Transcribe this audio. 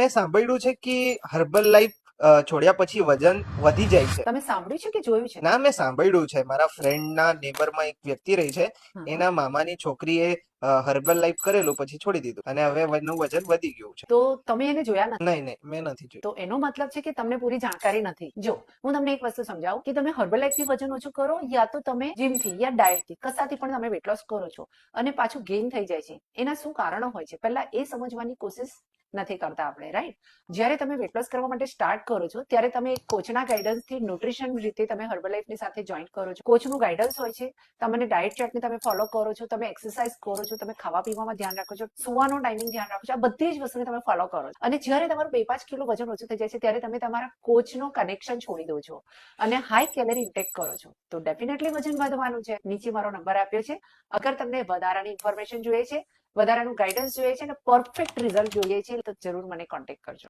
મેં સાંભળ્યું છે કે હર્બલ લાઈફ છોડ્યા પછી વજન વધી જાય છે. તમે સાંભળ્યું છે કે જોયું છે? ના, મેં સાંભળ્યું છે. મારા ફ્રેન્ડના નેબરમાં એક વ્યક્તિ રહી છે, હા. એના મામાની છોકરીએ હર્બલ લાઈફ કરેલું, પછી છોડી દીધું અને હવે એનું વજન વધી ગયું છે. તો તમે એને જોયા નથી? નહીં, નહીં, મેં નથી જોયું. તો એનો મતલબ છે કે તમને પૂરી જાણકારી નથી. જો હું તમને એક વસ્તુ સમજાવું કે તમે હર્બલાઇફથી વજન ઓછું કરો યા તો તમે જીમથી યા ડાયટથી કશાથી પણ તમે વેટ લોસ કરો છો અને પાછું ગેઇન થઈ જાય છે, એના શું કારણો હોય છે પહેલા એ સમજવાની કોશિશ નથી કરતા આપણે, રાઈટ? જ્યારે તમે વેટ લોસ કરવા માટે સ્ટાર્ટ કરો છો ત્યારે તમે એક કોચના ગાઈડન્સથી ન્યુટ્રિશન રીતે તમે હર્બલાઇફની સાથે જોઈન કરો છો. કોચનું ગાઈડન્સ હોય છે, તમને ડાયટ ચાર્ટને તમે ફોલો કરો છો, તમે એક્સરસાઇઝ કરો છો, તમે ખાવા પીવામાં ધ્યાન રાખો છો, સુવાનો ટાઈમિંગ ધ્યાન રાખો છો, આ બધી જ વસ્તુને તમે ફોલો કરો છો. અને જ્યારે તમારું 2-5 કિલો વજન ઓછું થઈ જાય છે ત્યારે તમે તમારા કોચનો કનેક્શન છોડી દો છો અને હાઈ કેલરી ઇન્ટેક કરો છો, તો ડેફિનેટલી વજન વધવાનું છે. નીચે મારો નંબર આપ્યો છે. અગર તમને વધારાની ઇન્ફોર્મેશન જોઈએ છે, વધારાનું ગાઈડન્સ જોઈએ છે અને પરફેક્ટ રિઝલ્ટ જોઈએ છે તો જરૂર મને કોન્ટેક્ટ કરજો.